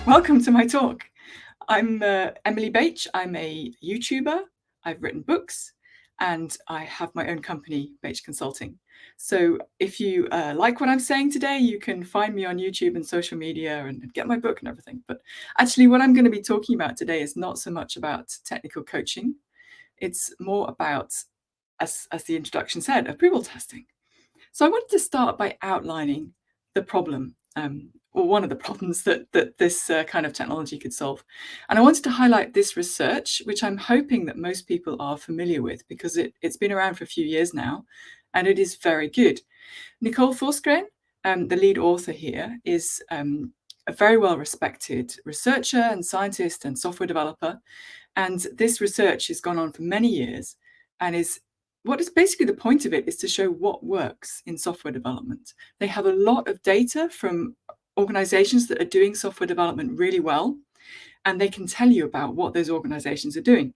Welcome to my talk. I'm Emily Bache. I'm a YouTuber. I've written books, and I have my own company, Bache Consulting. So if you like what I'm saying today, you can find me on YouTube and social media and get my book and everything. But actually, what I'm going to be talking about today is not so much about technical coaching. It's more about, as the introduction said, approval testing. So I wanted to start by outlining the problem, or one of the problems that this kind of technology could solve. And I wanted to highlight this research, which I'm hoping that most people are familiar with because it's been around for a few years now, and it is very good. Nicole Forsgren, the lead author here, is a very well-respected researcher and scientist and software developer. And this research has gone on for many years and is what is basically the point of it is to show what works in software development. They have a lot of data from organizations that are doing software development really well, and they can tell you about what those organizations are doing.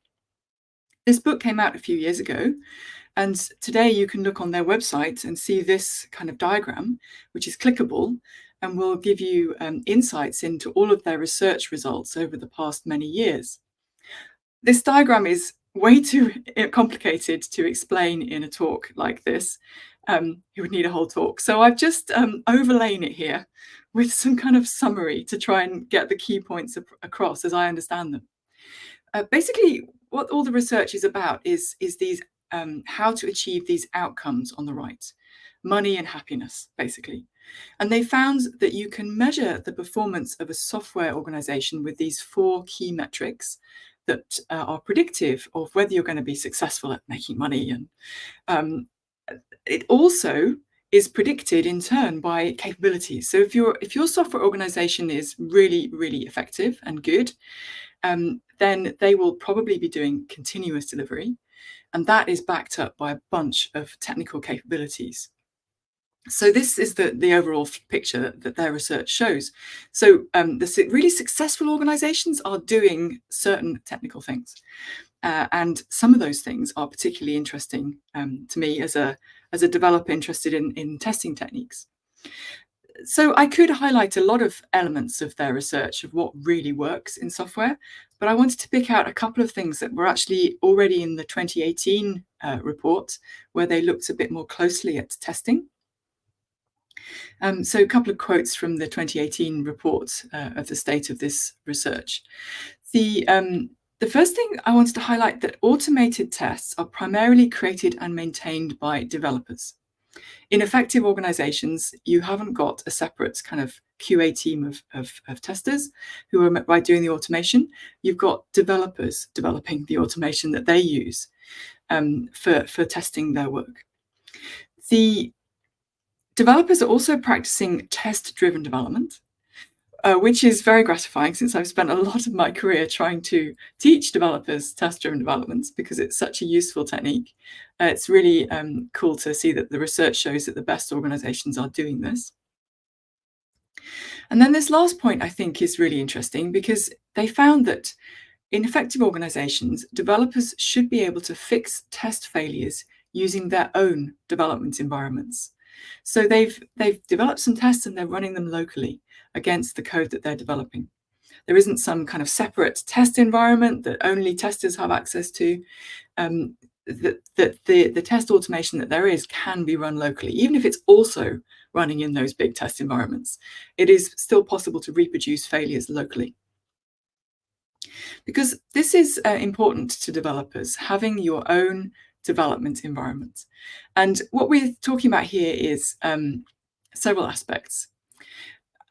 This book came out a few years ago, and today you can look on their website and see this kind of diagram, which is clickable and will give you insights into all of their research results over the past many years. This diagram is way too complicated to explain in a talk like this. You would need a whole talk. So I've just overlain it here with some kind of summary to try and get the key points across as I understand them. Basically, what all the research is about is these how to achieve these outcomes on the right, money and happiness, basically. And they found that you can measure the performance of a software organization with these 4 key metrics that are predictive of whether you're going to be successful at making money. And it also is predicted in turn by capabilities. So if your software organization is really, really effective and good, then they will probably be doing continuous delivery. And that is backed up by a bunch of technical capabilities. So this is the overall picture that their research shows. So the really successful organizations are doing certain technical things. And some of those things are particularly interesting to me as a developer interested in testing techniques. So I could highlight a lot of elements of their research of what really works in software, but I wanted to pick out a couple of things that were actually already in the 2018 report, where they looked a bit more closely at testing. So a couple of quotes from the 2018 report of the state of this research. The first thing I wanted to highlight that automated tests are primarily created and maintained by developers. In effective organizations, you haven't got a separate kind of QA team of testers who are doing the automation. You've got developers developing the automation that they use for testing their work. The developers are also practicing test-driven development, which is very gratifying since I've spent a lot of my career trying to teach developers test-driven development because it's such a useful technique. It's really cool to see that the research shows that the best organizations are doing this. And then this last point I think is really interesting because they found that in effective organizations, developers should be able to fix test failures using their own development environments. So they've developed some tests and they're running them locally against the code that they're developing. There isn't some kind of separate test environment that only testers have access to. The test automation that there is can be run locally, even if it's also running in those big test environments. It is still possible to reproduce failures locally. Because this is important to developers, having your own development environment. And what we're talking about here is several aspects.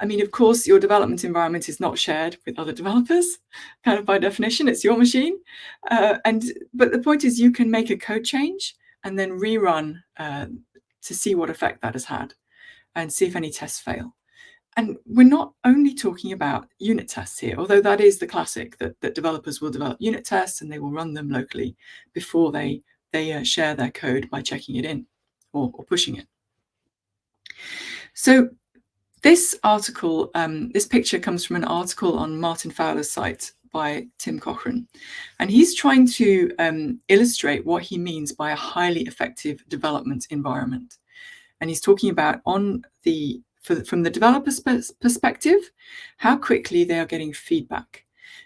I mean, of course, your development environment is not shared with other developers, kind of by definition, it's your machine. But the point is you can make a code change and then rerun to see what effect that has had and see if any tests fail. And we're not only talking about unit tests here, although that is the classic that developers will develop unit tests and they will run them locally before they share their code by checking it in or pushing it. So this article, this picture comes from an article on Martin Fowler's site by Tim Cochran. And he's trying to illustrate what he means by a highly effective development environment. And he's talking about on the from the developer's perspective, how quickly they are getting feedback.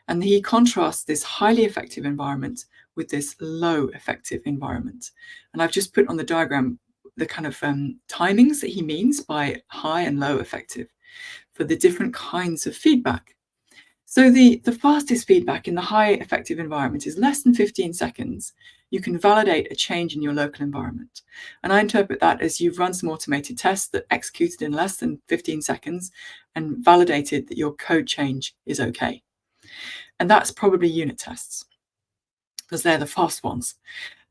And he contrasts this highly effective environment with this low effective environment. And I've just put on the diagram the kind of timings that he means by high and low effective for the different kinds of feedback. So the fastest feedback in the high effective environment is less than 15 seconds. You can validate a change in your local environment. And I interpret that as you've run some automated tests that executed in less than 15 seconds and validated that your code change is okay. And that's probably unit tests, because they're the fast ones.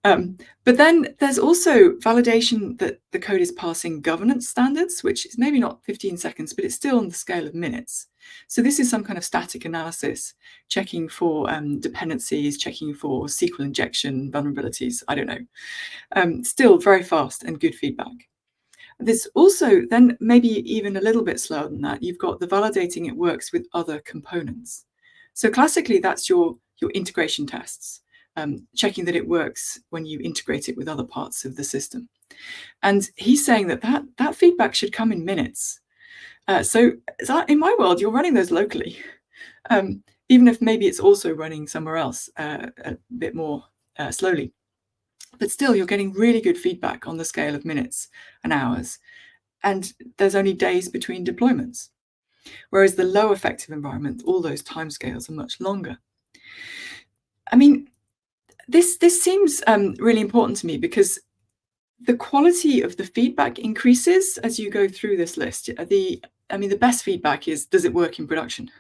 But then there's also validation that the code is passing governance standards, which is maybe not 15 seconds, but it's still on the scale of minutes. So this is some kind of static analysis, checking for dependencies, checking for SQL injection vulnerabilities, I don't know. Still very fast and good feedback. There's also then maybe even a little bit slower than that. You've got the validating it works with other components. So classically, that's your integration tests. Checking that it works when you integrate it with other parts of the system. And he's saying that feedback should come in minutes. So in my world, you're running those locally, even if maybe it's also running somewhere else a bit more slowly. But still, you're getting really good feedback on the scale of minutes and hours. And there's only days between deployments. Whereas the low effective environment, all those timescales are much longer. I mean, this seems really important to me because the quality of the feedback increases as you go through this list. The best feedback is, does it work in production?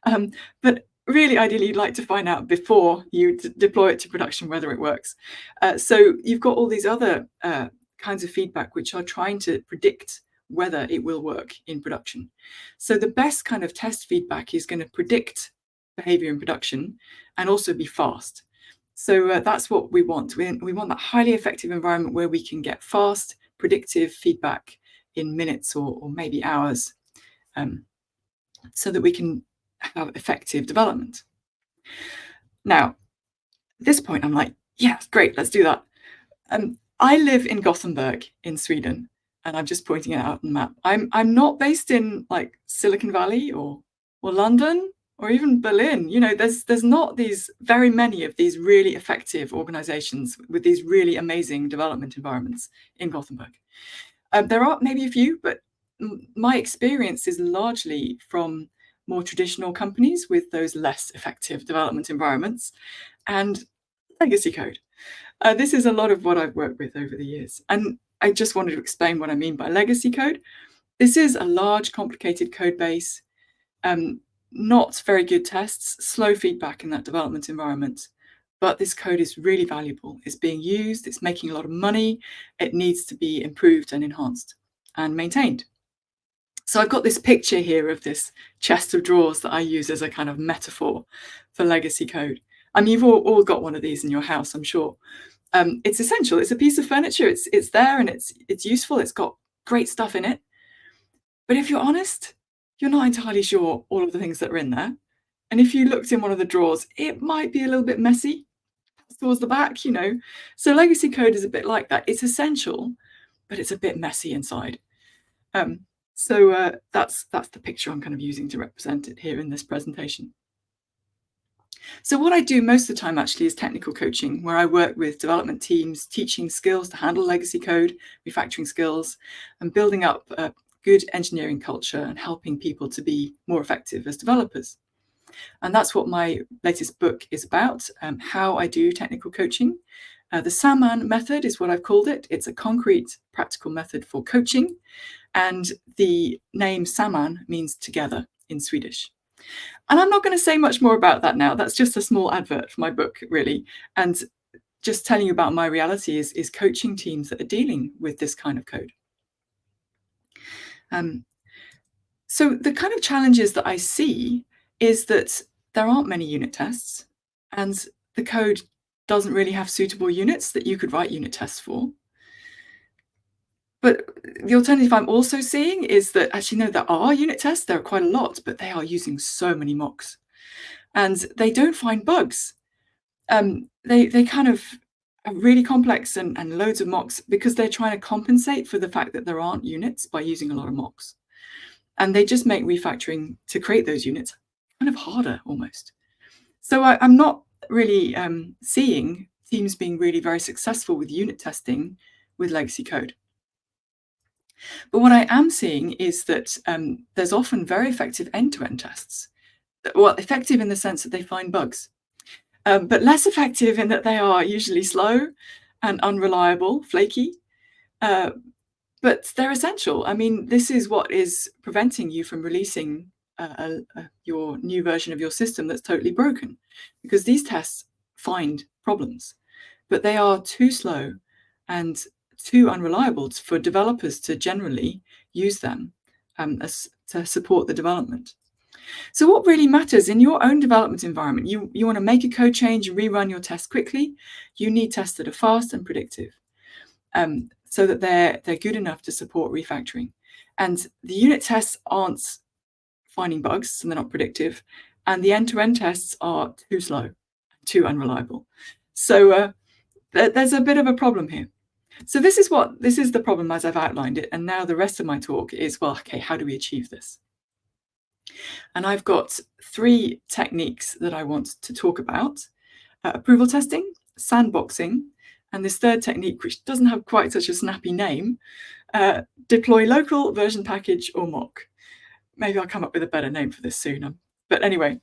But really, ideally, you'd like to find out before you deploy it to production whether it works. So you've got all these other kinds of feedback which are trying to predict whether it will work in production. So the best kind of test feedback is going to predict behavior in production and also be fast. So that's what we want. We want that highly effective environment where we can get fast, predictive feedback in minutes or maybe hours, so that we can have effective development. Now, at this point, I'm like, yeah, great, let's do that. I live in Gothenburg in Sweden, and I'm just pointing it out on the map. I'm not based in like Silicon Valley or London or even Berlin. You know, there's not these very many of these really effective organizations with these really amazing development environments in Gothenburg. There are maybe a few, but my experience is largely from more traditional companies with those less effective development environments and legacy code. This is a lot of what I've worked with over the years. And I just wanted to explain what I mean by legacy code. This is a large, complicated code base, not very good tests, slow feedback in that development environment. But this code is really valuable. It's being used, it's making a lot of money. It needs to be improved and enhanced and maintained. So I've got this picture here of this chest of drawers that I use as a kind of metaphor for legacy code. And you've all got one of these in your house, I'm sure. It's essential. It's a piece of furniture. It's there and it's useful. It's got great stuff in it. But if you're honest, you're not entirely sure all of the things that are in there. And if you looked in one of the drawers, it might be a little bit messy towards the back, you know. So legacy code is a bit like that. It's essential, but it's a bit messy inside. So that's the picture I'm kind of using to represent it here in this presentation. So what I do most of the time actually is technical coaching, where I work with development teams, teaching skills to handle legacy code, refactoring skills, and building up a good engineering culture and helping people to be more effective as developers. And that's what my latest book is about, how I do technical coaching. The Samman method is what I've called it. It's a concrete, practical method for coaching. And the name Samman means together in Swedish. And I'm not going to say much more about that now. That's just a small advert for my book, really. And just telling you about my reality is coaching teams that are dealing with this kind of code. So the kind of challenges that I see is that there aren't many unit tests, and the code doesn't really have suitable units that you could write unit tests for. But the alternative I'm also seeing is that actually, no, there are unit tests. There are quite a lot, but they are using so many mocks. And they don't find bugs. They kind of are really complex and loads of mocks because they're trying to compensate for the fact that there aren't units by using a lot of mocks. And they just make refactoring to create those units kind of harder almost. So I'm not really seeing teams being really very successful with unit testing with legacy code. But what I am seeing is that there's often very effective end-to-end tests. Well, effective in the sense that they find bugs, but less effective in that they are usually slow and unreliable, flaky. But they're essential. I mean, this is what is preventing you from releasing your new version of your system that's totally broken, because these tests find problems, but they are too slow and too unreliable for developers to generally use them to support the development. So what really matters in your own development environment, you want to make a code change and rerun your tests quickly, you need tests that are fast and predictive, so that they're good enough to support refactoring. And the unit tests aren't finding bugs, and they're not predictive, and the end-to-end tests are too slow, too unreliable. So there's a bit of a problem here. So this is the problem as I've outlined it, and now the rest of my talk is, well, okay, how do we achieve this? And I've got 3 techniques that I want to talk about: approval testing, sandboxing, and this third technique, which doesn't have quite such a snappy name, deploy local, version package, or mock. Maybe I'll come up with a better name for this soon. But anyway,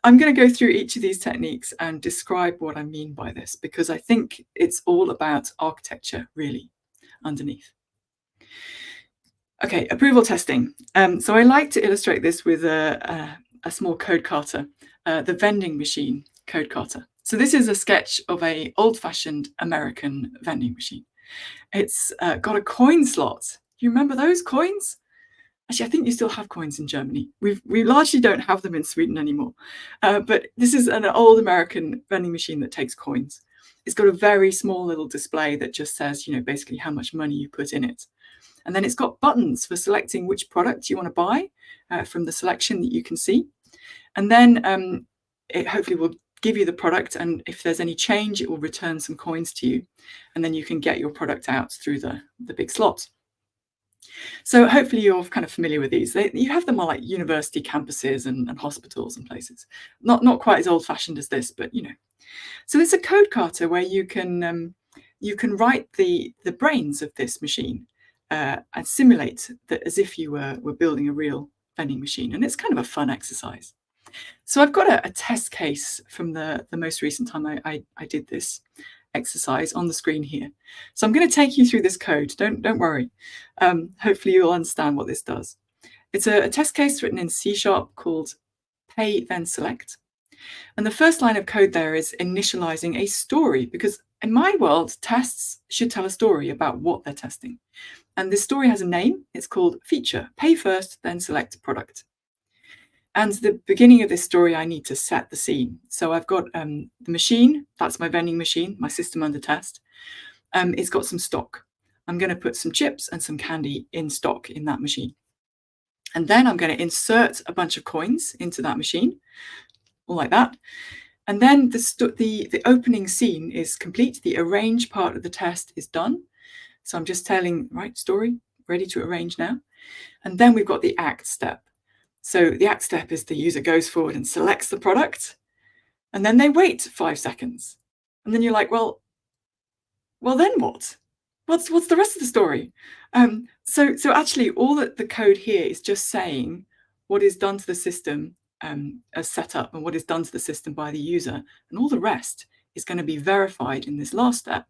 I'm going to go through each of these techniques and describe what I mean by this, because I think it's all about architecture, really, underneath. Okay, approval testing. So I like to illustrate this with a small code carter, the vending machine code carter. So this is a sketch of an old-fashioned American vending machine. It's got a coin slot. You remember those coins? Actually, I think you still have coins in Germany. We largely don't have them in Sweden anymore. But this is an old American vending machine that takes coins. It's got a very small little display that just says, basically how much money you put in it. And then it's got buttons for selecting which product you want to buy from the selection that you can see. And then it hopefully will give you the product, and if there's any change, it will return some coins to you, and then you can get your product out through the big slot. So hopefully you're kind of familiar with these. You have them on like university campuses and hospitals and places. Not quite as old-fashioned as this, but So it's a code carter where you can write the brains of this machine and simulate that as if you were building a real vending machine, and it's kind of a fun exercise. So I've got a test case from the most recent time I did this exercise on the screen here. So I'm going to take you through this code. Don't worry. Hopefully you'll understand what this does. It's a test case written in C# called pay then select. And the first line of code there is initializing a story, because in my world, tests should tell a story about what they're testing. And this story has a name. It's called feature, pay first, then select product. And the beginning of this story, I need to set the scene. So I've got the machine, that's my vending machine, my system under test. It's got some stock. I'm going to put some chips and some candy in stock in that machine. And then I'm going to insert a bunch of coins into that machine, all like that. And then the opening scene is complete. The arrange part of the test is done. So I'm just telling, right, story, ready to arrange now. And then we've got the act step. So the act step is the user goes forward and selects the product, and then they wait 5 seconds. And then you're like, well, then what? What's the rest of the story? So actually all that the code here is just saying what is done to the system as set up and what is done to the system by the user. And all the rest is going to be verified in this last step,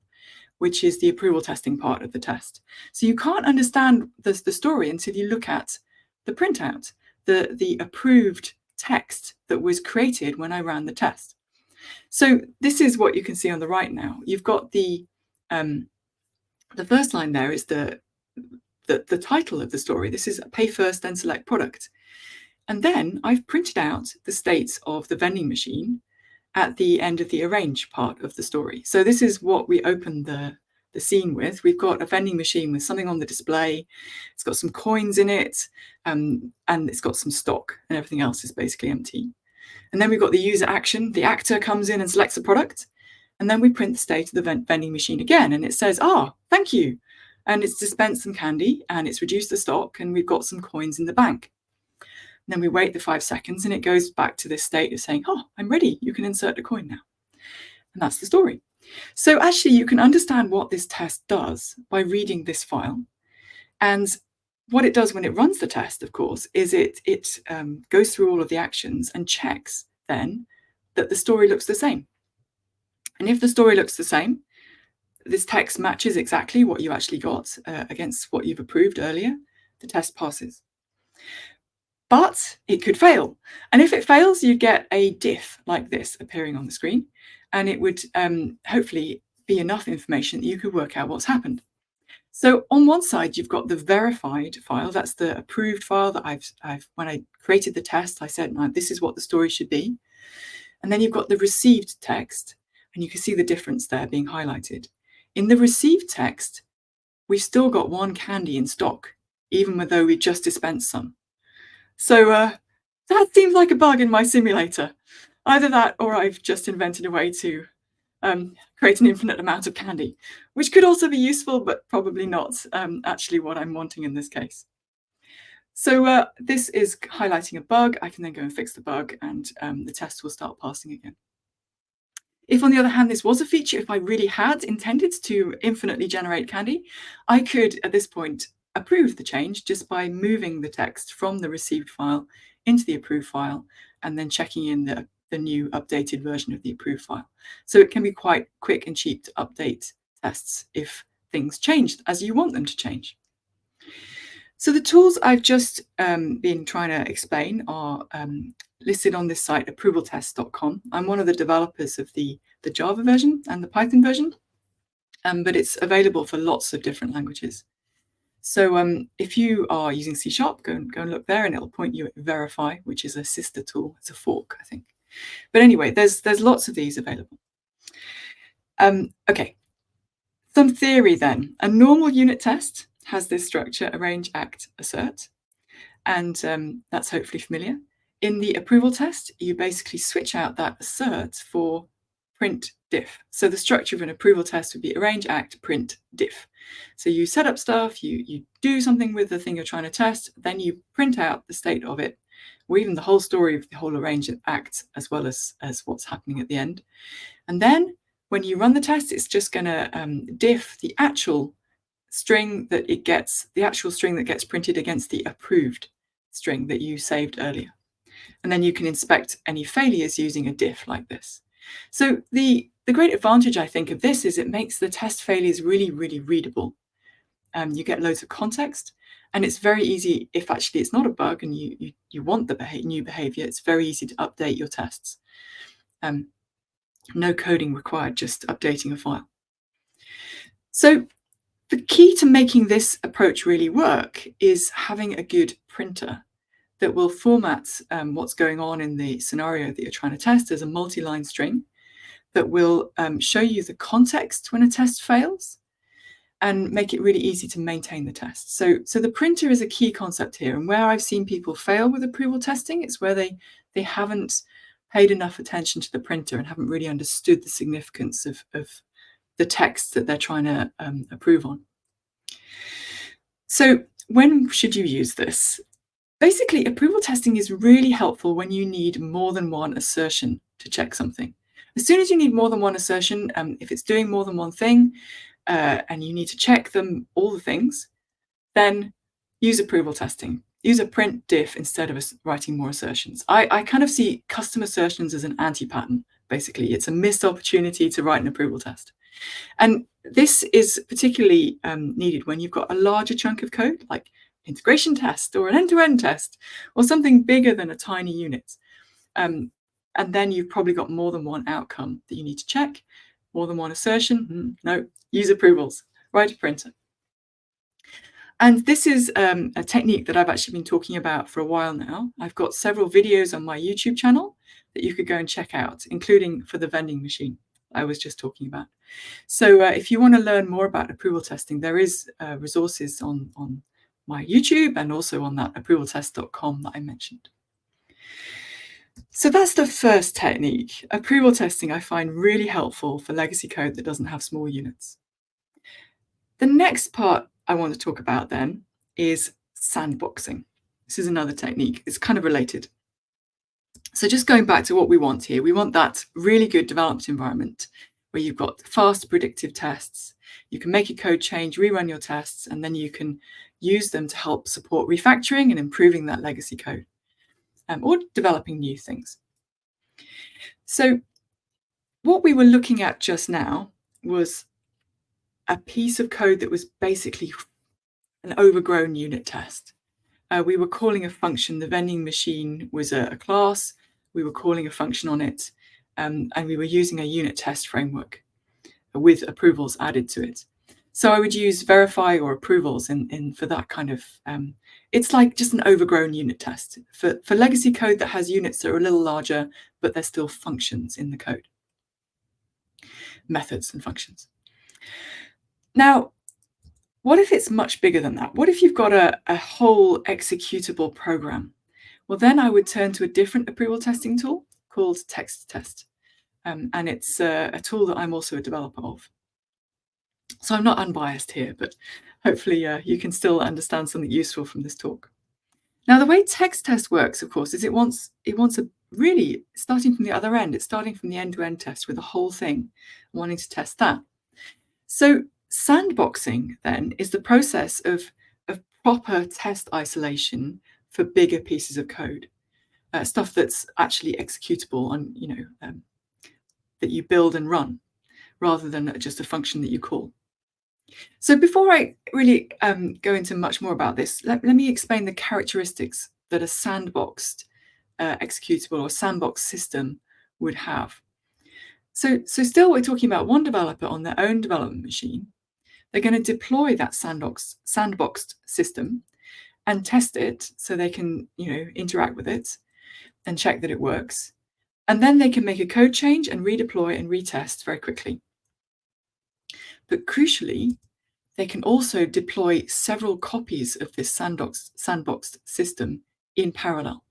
which is the approval testing part of the test. So you can't understand the story until you look at the printout, the approved text that was created when I ran the test. So this is what you can see on the right now. You've got the first line there is the title of the story. This is pay first, then select product. And then I've printed out the states of the vending machine at the end of the arrange part of the story. So this is what we open the scene with. We've got a vending machine with something on the display. It's got some coins in it, and it's got some stock, and everything else is basically empty. And then we've got the user action. The actor comes in and selects a product, and then we print the state of the vending machine again, and it says, thank you. and it's dispensed some candy and it's reduced the stock and we've got some coins in the bank. And then we wait the 5 seconds and it goes back to this state of saying, oh, I'm ready, you can insert the coin now. And that's the story. So actually you can understand what this test does by reading this file. And what it does when it runs the test, of course, is it goes through all of the actions and checks then that the story looks the same. And if the story looks the same, this text matches exactly what you actually got against what you've approved earlier, the test passes. But it could fail. And if it fails, you get a diff like this appearing on the screen. And it would hopefully be enough information that you could work out what's happened. So on one side, you've got the verified file. That's the approved file that I've when I created the test, I said, no, this is what the story should be. And then you've got the received text, and you can see the difference there being highlighted. In the received text, we've still got 1 candy in stock, even though we just dispensed some. So that seems like a bug in my simulator. Either that or I've just invented a way to create an infinite amount of candy, which could also be useful, but probably not actually what I'm wanting in this case. So this is highlighting a bug. I can then go and fix the bug and the test will start passing again. If, on the other hand, this was a feature, if I really had intended to infinitely generate candy, I could, at this point, approve the change just by moving the text from the received file into the approved file and then checking in the new updated version of the approved file. So it can be quite quick and cheap to update tests if things change as you want them to change. So the tools I've just been trying to explain are listed on this site, approvaltest.com. I'm one of the developers of the Java version and the Python version, but it's available for lots of different languages. So if you are using C#, go and look there and it'll point you at Verify, which is a sister tool. It's a fork, I think. But anyway, there's lots of these available. Okay, some theory then. A normal unit test has this structure, arrange, act, assert, and that's hopefully familiar. In the approval test, you basically switch out that assert for print diff. So the structure of an approval test would be arrange, act, print, diff. So you set up stuff, you do something with the thing you're trying to test, then you print out the state of it, or even the whole story of the whole arrange and act, as well as what's happening at the end. And then when you run the test, it's just going to diff the actual string that it gets, the actual string that gets printed against the approved string that you saved earlier. And then you can inspect any failures using a diff like this. So the great advantage, I think, of this is it makes the test failures really, really readable. You get loads of context, and it's very easy, if actually it's not a bug and you want the new behavior, it's very easy to update your tests. No coding required, just updating a file. So the key to making this approach really work is having a good printer that will format what's going on in the scenario that you're trying to test as a multi-line string that will show you the context when a test fails and make it really easy to maintain the test. So the printer is a key concept here, and where I've seen people fail with approval testing, it's where they haven't paid enough attention to the printer and haven't really understood the significance of the text that they're trying to approve on. So when should you use this? Basically, approval testing is really helpful when you need more than one assertion to check something. As soon as you need more than one assertion, if it's doing more than one thing and you need to check them, all the things, then use approval testing. Use a print diff instead of writing more assertions. I kind of see custom assertions as an anti-pattern, basically. It's a missed opportunity to write an approval test. And this is particularly needed when you've got a larger chunk of code, like integration test or an end-to-end test, or something bigger than a tiny unit. And then you've probably got more than one outcome that you need to check, more than one assertion. No, use approvals, write a printer. And this is a technique that I've actually been talking about for a while now. I've got several videos on my YouTube channel that you could go and check out, including for the vending machine I was just talking about. So if you want to learn more about approval testing, there is resources on my YouTube and also on that approvaltest.com that I mentioned. So that's the first technique. Approval testing I find really helpful for legacy code that doesn't have small units. The next part I want to talk about then is sandboxing. This is another technique. It's kind of related. So just going back to what we want here, we want that really good development environment where you've got fast predictive tests. You can make a code change, rerun your tests, and then you can use them to help support refactoring and improving that legacy code, or developing new things. So what we were looking at just now was a piece of code that was basically an overgrown unit test. We were calling a function, the vending machine was a class, we were calling a function on it, and we were using a unit test framework with approvals added to it. So I would use verify or approvals for that kind of, it's like just an overgrown unit test for legacy code that has units that are a little larger, but they're still functions in the code, methods and functions. Now, what if it's much bigger than that? What if you've got a whole executable program? Well, then I would turn to a different approval testing tool called text test. And it's a tool that I'm also a developer of. So I'm not unbiased here, but hopefully you can still understand something useful from this talk. Now, the way text test works, of course, is it wants a really, starting from the other end, it's starting from the end-to-end test with the whole thing, wanting to test that. So sandboxing then is the process of proper test isolation for bigger pieces of code, stuff that's actually executable on, that you build and run, rather than just a function that you call. So before I really go into much more about this, let me explain the characteristics that a sandboxed executable or sandbox system would have. So still we're talking about one developer on their own development machine. They're going to deploy that sandboxed system and test it so they can, interact with it and check that it works. And then they can make a code change and redeploy and retest very quickly. But crucially, they can also deploy several copies of this sandboxed system in parallel.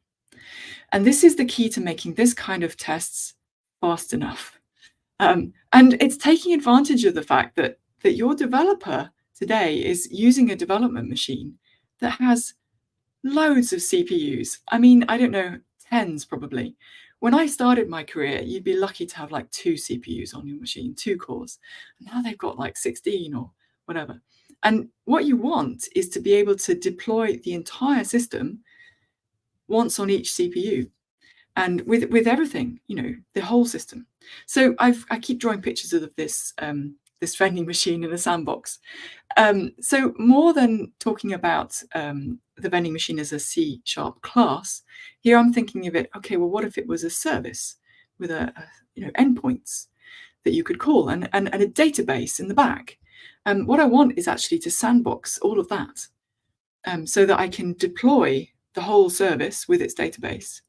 And this is the key to making this kind of tests fast enough. And it's taking advantage of the fact that your developer today is using a development machine that has loads of CPUs. I mean, I don't know, tens probably. When I started my career, you'd be lucky to have like 2 CPUs on your machine, 2 cores. Now they've got like 16 or whatever. And what you want is to be able to deploy the entire system once on each CPU. And with everything, the whole system. So I keep drawing pictures of this this vending machine in a sandbox. So more than talking about the vending machine as a C# class, here I'm thinking of it, okay, well, what if it was a service with endpoints that you could call and a database in the back? What I want is actually to sandbox all of that so that I can deploy the whole service with its database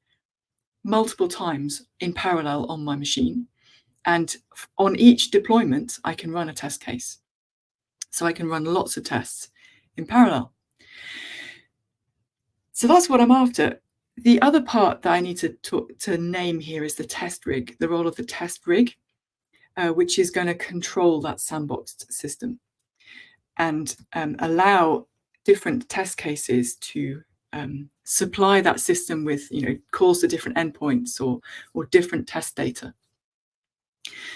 multiple times in parallel on my machine. And on each deployment, I can run a test case. So I can run lots of tests in parallel. So that's what I'm after. The other part that I need to name here is the test rig, the role of the test rig, which is going to control that sandboxed system and allow different test cases to supply that system with calls to different endpoints or different test data.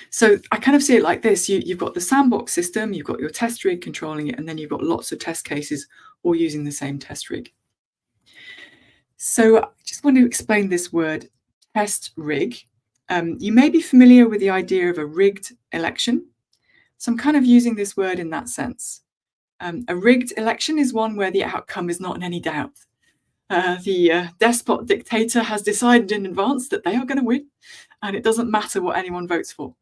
So I kind of see it like this. You've got the sandbox system, you've got your test rig controlling it, and then you've got lots of test cases all using the same test rig. So I just want to explain this word test rig. You may be familiar with the idea of a rigged election. So I'm kind of using this word in that sense. A rigged election is one where the outcome is not in any doubt. The despot dictator has decided in advance that they are going to win, and it doesn't matter what anyone votes for.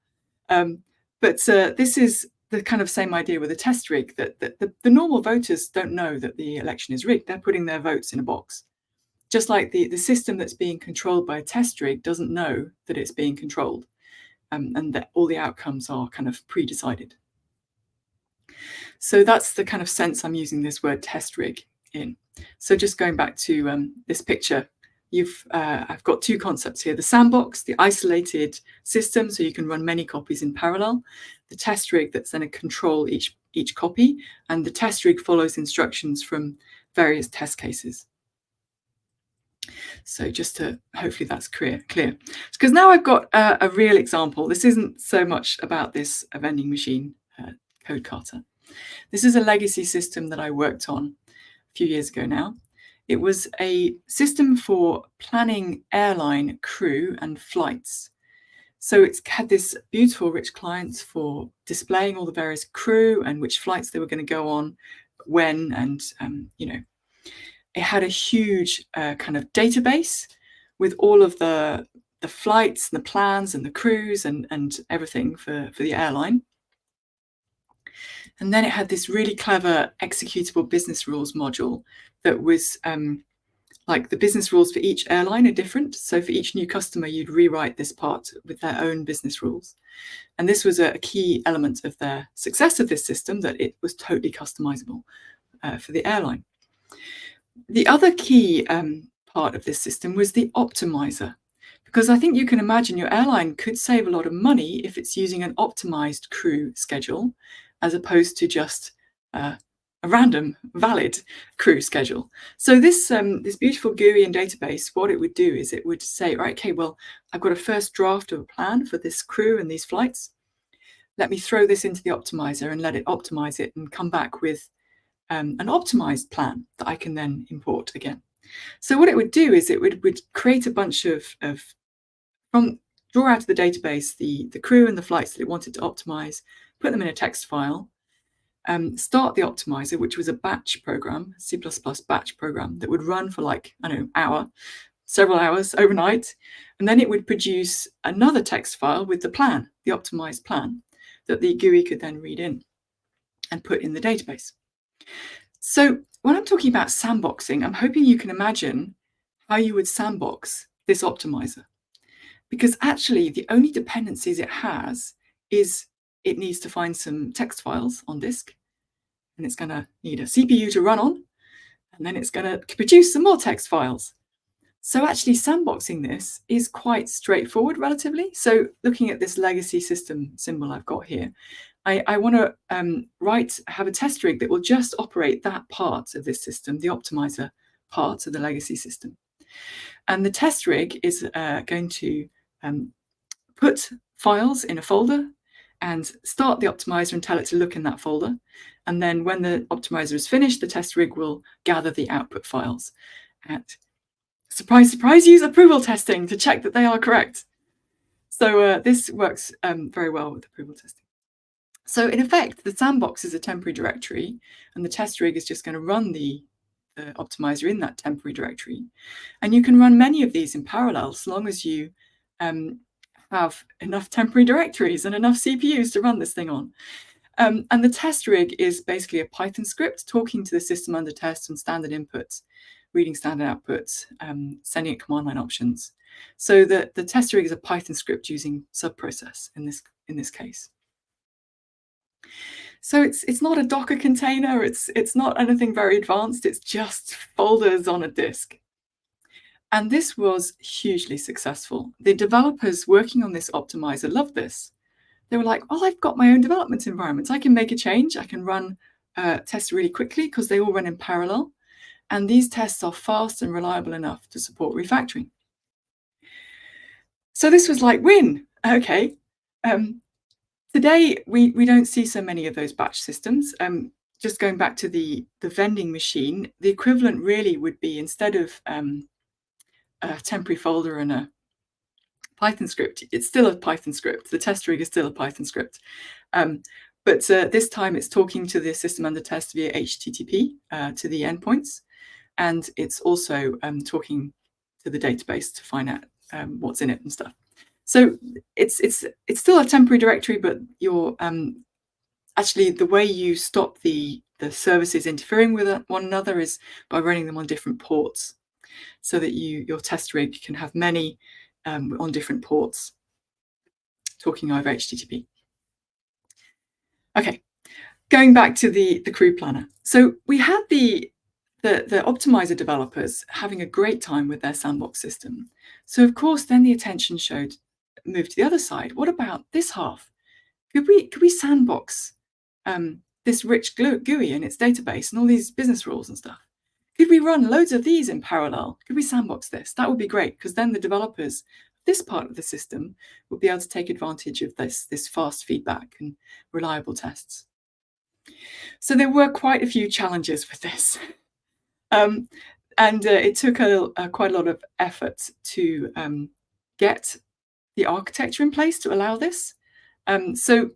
But this is the kind of same idea with a test rig, that the normal voters don't know that the election is rigged. They're putting their votes in a box. Just like the system that's being controlled by a test rig doesn't know that it's being controlled, and that all the outcomes are kind of pre-decided. So that's the kind of sense I'm using this word test rig in. So just going back to this picture, I've got 2 concepts here: the sandbox, the isolated system, so you can run many copies in parallel; the test rig that's going to control each each copy, and the test rig follows instructions from various test cases. So just to, hopefully that's clear. Because now I've got a real example. This isn't so much about this vending machine code carter. This is a legacy system that I worked on a few years ago now. It was a system for planning airline crew and flights. So it's had this beautiful, rich clients for displaying all the various crew and which flights they were going to go on, when, and it had a huge kind of database with all of the flights and the plans and the crews and everything for the airline. And then it had this really clever executable business rules module that was like the business rules for each airline are different. So for each new customer, you'd rewrite this part with their own business rules. And this was a key element of their success of this system, that it was totally customizable for the airline. The other key part of this system was the optimizer, because I think you can imagine your airline could save a lot of money if it's using an optimized crew schedule as opposed to just a random valid crew schedule. So this beautiful GUI and database, what it would do is it would say, right, okay, well, I've got a first draft of a plan for this crew and these flights. Let me throw this into the optimizer and let it optimize it and come back with an optimized plan that I can then import again. So what it would do is it would create a bunch of draw out of the database the crew and the flights that it wanted to optimize, put them in a text file, start the optimizer, which was a Bache program, C++ Bache program that would run for like, I don't know, several hours overnight. And then it would produce another text file with the plan, the optimized plan, that the GUI could then read in and put in the database. So when I'm talking about sandboxing, I'm hoping you can imagine how you would sandbox this optimizer. Because actually the only dependencies it has is it needs to find some text files on disk, and it's going to need a CPU to run on, and then it's going to produce some more text files. So actually sandboxing this is quite straightforward relatively. So looking at this legacy system symbol I've got here, I want to have a test rig that will just operate that part of this system, the optimizer part of the legacy system. And the test rig is going to put files in a folder and start the optimizer and tell it to look in that folder. And then when the optimizer is finished, the test rig will gather the output files. And surprise, surprise, use approval testing to check that they are correct. So this works very well with approval testing. So in effect, the sandbox is a temporary directory, and the test rig is just going to run the optimizer in that temporary directory. And you can run many of these in parallel, as long as you have enough temporary directories and enough CPUs to run this thing on. And the test rig is basically a Python script talking to the system under test and standard inputs, reading standard outputs, sending it command line options. So the test rig is a Python script using subprocess in this case. So it's not a Docker container, it's not anything very advanced, it's just folders on a disk. And this was hugely successful. The developers working on this optimizer loved this. They were like, well, I've got my own development environment. I can make a change. I can run tests really quickly because they all run in parallel. And these tests are fast and reliable enough to support refactoring. So this was like, win. Okay. Today, we don't see so many of those batch systems. Just going back to the vending machine, the equivalent really would be, instead of a temporary folder and a Python script, it's still a Python script. The test rig is still a Python script. But this time it's talking to the system under test via HTTP to the endpoints. And it's also talking to the database to find out what's in it and stuff. So it's still a temporary directory, but you're actually, the way you stop the services interfering with one another is by running them on different ports, so that your test rig can have many on different ports talking over HTTP. Okay, going back to the crew planner. So we had the optimizer developers having a great time with their sandbox system. So of course, then the attention moved to the other side. What about this half? Could we sandbox this rich GUI in its database and all these business rules and stuff. Could we run loads of these in parallel? Could we sandbox this? That would be great, because then the developers, this part of the system, would be able to take advantage of this fast feedback and reliable tests. So there were quite a few challenges with this. And it took quite a lot of effort to get the architecture in place to allow this. So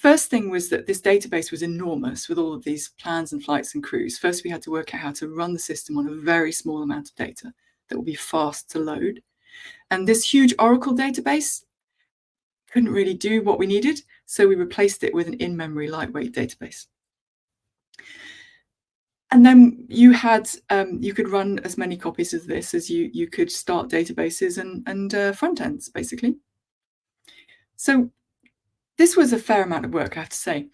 first thing was that this database was enormous with all of these plans and flights and crews. First, we had to work out how to run the system on a very small amount of data that would be fast to load. And this huge Oracle database couldn't really do what we needed, so we replaced it with an in-memory lightweight database. And then you could run as many copies of this as you could start databases and front ends, basically. So this was a fair amount of work, I have to say.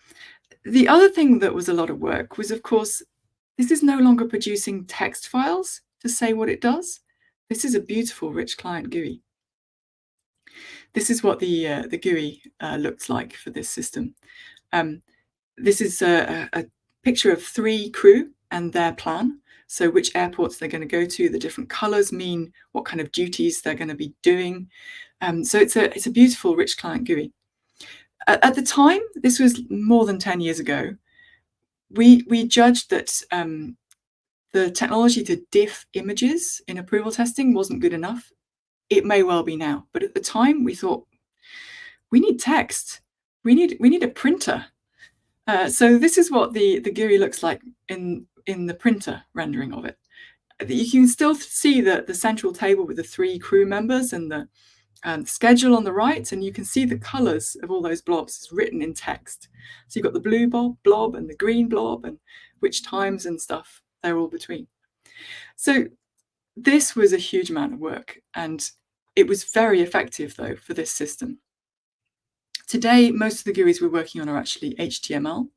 The other thing that was a lot of work was, of course, this is no longer producing text files to say what it does. This is a beautiful, rich client GUI. This is what the GUI looks like for this system. This is a picture of 3 crew and their plan. So which airports they're going to go to, the different colors mean what kind of duties they're going to be doing. So it's a beautiful, rich client GUI. At the time, this was more than 10 years ago, we judged that the technology to diff images in approval testing wasn't good enough. It may well be now, but at the time we thought, we need text. We need a printer. So this is what the GUI looks like in the printer rendering of it. You can still see the central table with the 3 crew members and the schedule on the right, and you can see the colors of all those blobs is written in text. So you've got the blue blob and the green blob and which times and stuff they're all between. So this was a huge amount of work, and it was very effective though for this system. Today, most of the GUIs we're working on are actually HTML.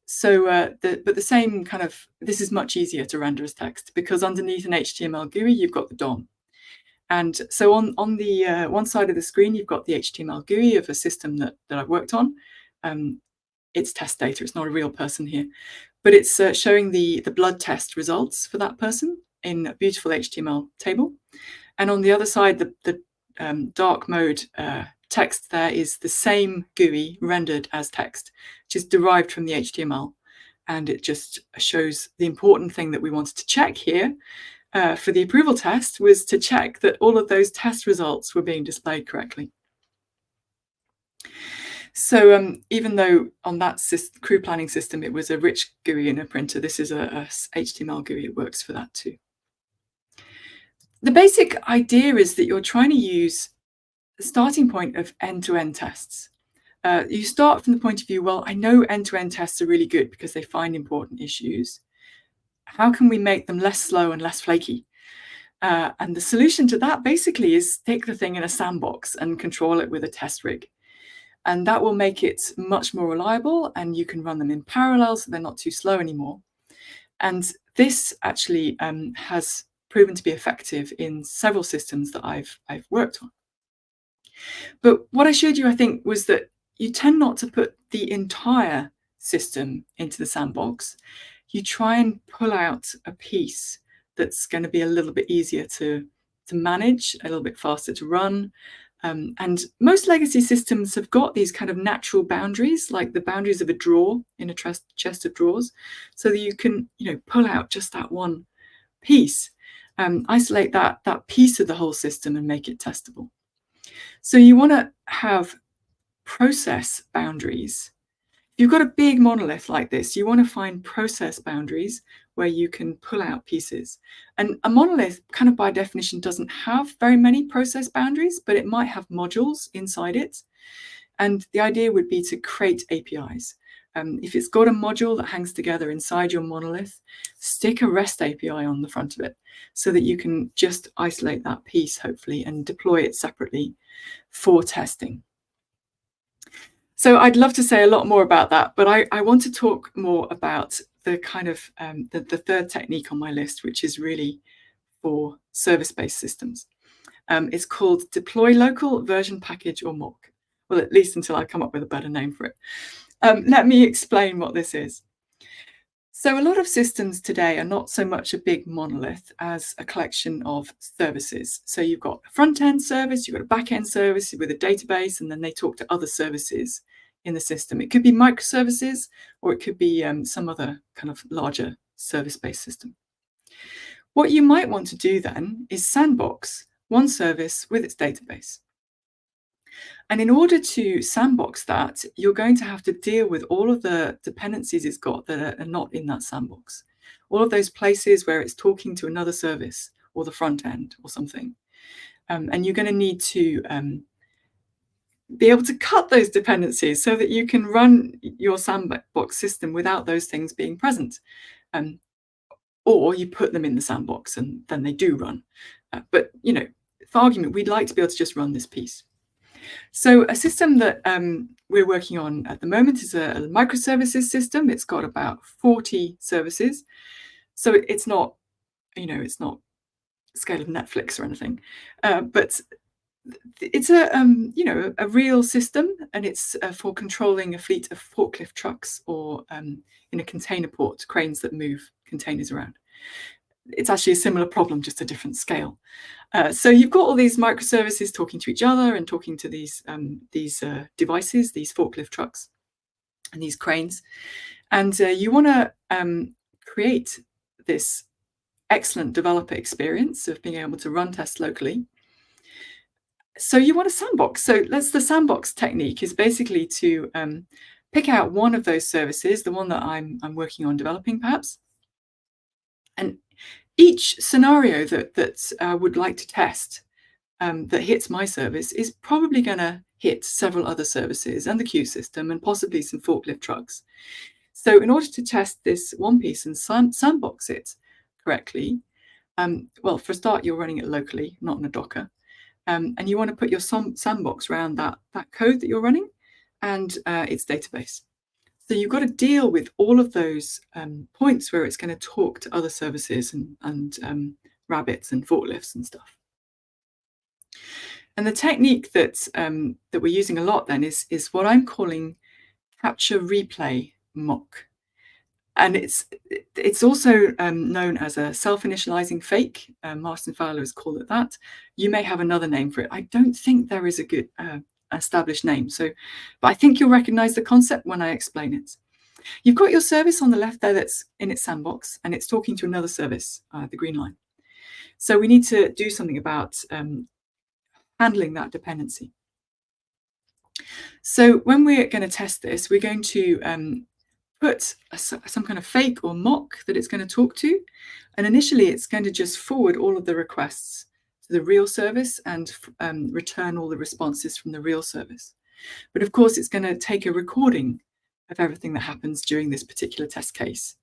So, but the same kind of, this is much easier to render as text, because underneath an HTML GUI, you've got the DOM. And so on the one side of the screen, you've got the HTML GUI of a system that I've worked on. It's test data, it's not a real person here, but it's showing the blood test results for that person in a beautiful HTML table. And on the other side, the dark mode text there is the same GUI rendered as text, which is derived from the HTML. And it just shows the important thing that we wanted to check here for the approval test was to check that all of those test results were being displayed correctly. So even though on that crew planning system it was a rich GUI in a printer, this is a HTML GUI. It works for that too. The basic idea is that you're trying to use the starting point of end-to-end tests. You start from the point of view, well, I know end-to-end tests are really good because they find important issues. How can we make them less slow and less flaky? And the solution to that basically is stick the thing in a sandbox and control it with a test rig. And that will make it much more reliable, and you can run them in parallel so they're not too slow anymore. And this actually has proven to be effective in several systems that I've worked on. But what I showed you, I think, was that you tend not to put the entire system into the sandbox. You try and pull out a piece that's going to be a little bit easier to manage, a little bit faster to run. And most legacy systems have got these kind of natural boundaries, like the boundaries of a drawer in a chest of drawers, so that you can, pull out just that one piece, isolate that piece of the whole system and make it testable. So you want to have process boundaries. If you've got a big monolith like this, you want to find process boundaries where you can pull out pieces. And a monolith, kind of by definition, doesn't have very many process boundaries, but it might have modules inside it. And the idea would be to create APIs. If it's got a module that hangs together inside your monolith, stick a REST API on the front of it so that you can just isolate that piece, hopefully, and deploy it separately for testing. So I'd love to say a lot more about that, but I want to talk more about the kind of the third technique on my list, which is really for service-based systems. It's called deploy local, version package, or mock. Well, at least until I come up with a better name for it. Let me explain what this is. So a lot of systems today are not so much a big monolith as a collection of services. So you've got a front-end service, you've got a back-end service with a database, and then they talk to other services in the system. It could be microservices, or it could be some other kind of larger service-based system. What you might want to do then is sandbox one service with its database. And in order to sandbox that, you're going to have to deal with all of the dependencies it's got that are not in that sandbox. All of those places where it's talking to another service or the front end or something. And you're going to need to be able to cut those dependencies so that you can run your sandbox system without those things being present. Or you put them in the sandbox and then they do run. But, for argument, we'd like to be able to just run this piece. So a system that we're working on at the moment is a microservices system. It's got about 40 services. So it's not, it's not scale of Netflix or anything. But it's a real system, and it's for controlling a fleet of forklift trucks or in a container port, cranes that move containers around. It's actually a similar problem, just a different scale. So you've got all these microservices talking to each other and talking to these devices, these forklift trucks and these cranes. And you want to create this excellent developer experience of being able to run tests locally. So you want a sandbox. So the sandbox technique is basically to pick out one of those services, the one that I'm working on developing perhaps. And each scenario that I would like to test that hits my service is probably going to hit several other services and the queue system and possibly some forklift trucks. So in order to test this one piece and sandbox it correctly, well, for a start, you're running it locally, not in a Docker. And you want to put your sandbox around that code that you're running and its database. So you've got to deal with all of those points where it's going to talk to other services and rabbits and forklifts and stuff. And the technique that we're using a lot then is what I'm calling capture replay mock. And it's also known as a self-initializing fake. Marston Fowler has called it that. You may have another name for it. I don't think there is a good established name. But I think you'll recognize the concept when I explain it. You've got your service on the left there that's in its sandbox, and it's talking to another service, the green line. So we need to do something about handling that dependency. So when we're going to test this, we're going to put some kind of fake or mock that it's going to talk to. And initially, it's going to just forward all of the requests to the real service and return all the responses from the real service. But of course, it's going to take a recording of everything that happens during this particular test case.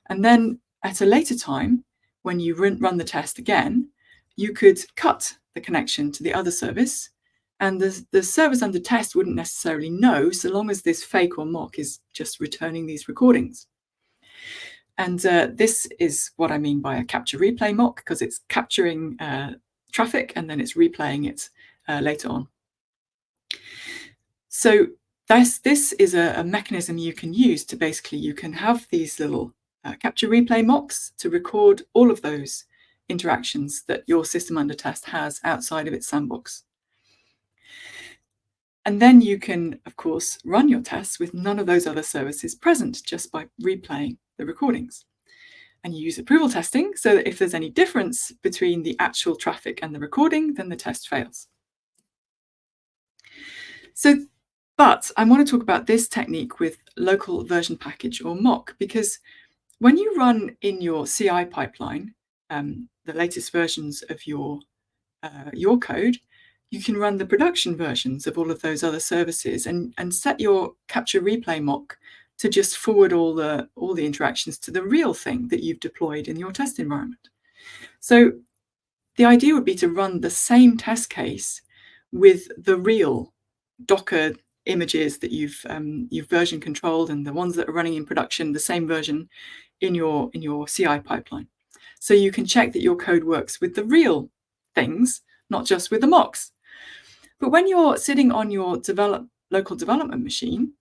And then at a later time, when you run the test again, you could cut the connection to the other service. And the service under test wouldn't necessarily know, so long as this fake or mock is just returning these recordings. And this is what I mean by a capture replay mock, because it's capturing traffic and then it's replaying it later on. So this is a mechanism you can use to basically, you can have these little capture replay mocks to record all of those interactions that your system under test has outside of its sandbox. And then you can, of course, run your tests with none of those other services present just by replaying the recordings. And you use approval testing so that if there's any difference between the actual traffic and the recording, then the test fails. But I want to talk about this technique with local version package or mock, because when you run in your CI pipeline, the latest versions of your code, you can run the production versions of all of those other services and set your capture replay mock to just forward all the interactions to the real thing that you've deployed in your test environment. So the idea would be to run the same test case with the real Docker images that you've version controlled, and the ones that are running in production, the same version in your CI pipeline. So you can check that your code works with the real things, not just with the mocks. But when you're sitting on your local development machine,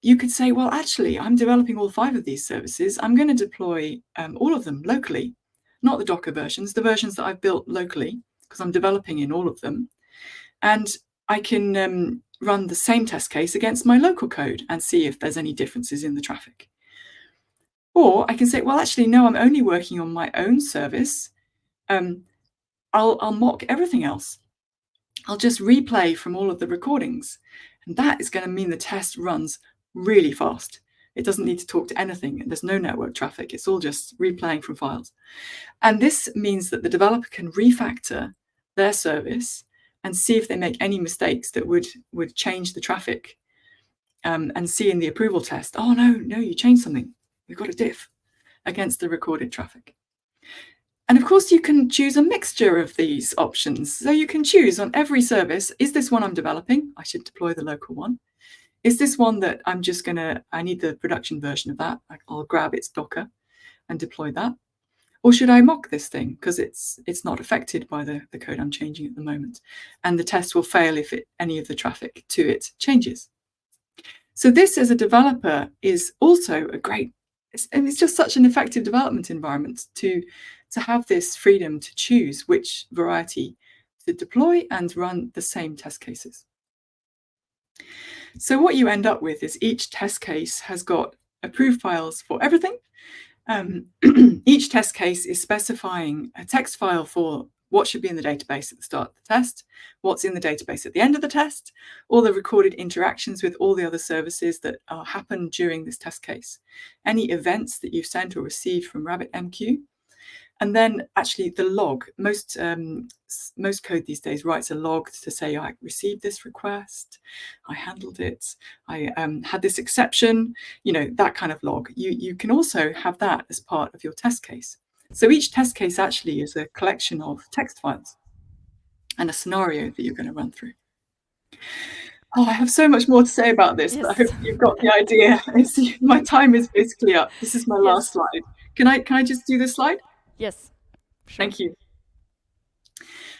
you could say, well, actually, I'm developing all 5 of these services. I'm going to deploy all of them locally, not the Docker versions, the versions that I've built locally, because I'm developing in all of them. And I can run the same test case against my local code and see if there's any differences in the traffic. Or I can say, well, actually, no, I'm only working on my own service. I'll mock everything else. I'll just replay from all of the recordings. And that is going to mean the test runs really fast. It doesn't need to talk to anything. There's no network traffic. It's all just replaying from files. And this means that the developer can refactor their service and see if they make any mistakes that would change the traffic, and see in the approval test, oh, no, you changed something. We've got a diff against the recorded traffic. And of course, you can choose a mixture of these options. So you can choose on every service, is this one I'm developing? I should deploy the local one. Is this one that I need the production version of that? I'll grab its Docker and deploy that. Or should I mock this thing because it's not affected by the code I'm changing at the moment? And the test will fail if any of the traffic to it changes. So this, as a developer, is also it's just such an effective development environment to have this freedom to choose which variety to deploy and run the same test cases. So what you end up with is each test case has got approved files for everything. Each test case is specifying a text file for what should be in the database at the start of the test, what's in the database at the end of the test, all the recorded interactions with all the other services that happen during this test case, any events that you've sent or received from RabbitMQ, and then actually the log. Most code these days writes a log to say, I received this request, I handled it, I had this exception, that kind of log. You can also have that as part of your test case. So each test case actually is a collection of text files and a scenario that you're going to run through. Oh, I have so much more to say about this, yes. but I hope you've got the idea. My time is basically up. This is my last slide. Can I just do this slide? Yes, sure. Thank you.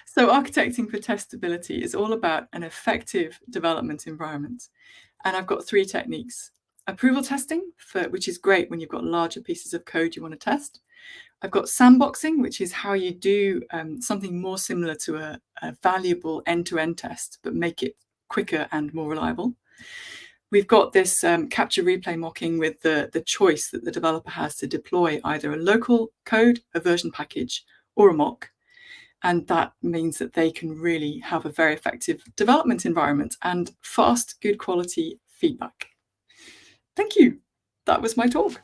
So architecting for testability is all about an effective development environment. And I've got 3 techniques. Approval testing, which is great when you've got larger pieces of code you want to test. I've got sandboxing, which is how you do something more similar to a valuable end-to-end test, but make it quicker and more reliable. We've got this capture replay mocking with the choice that the developer has to deploy either a local code, a version package, or a mock. And that means that they can really have a very effective development environment and fast, good quality feedback. Thank you. That was my talk.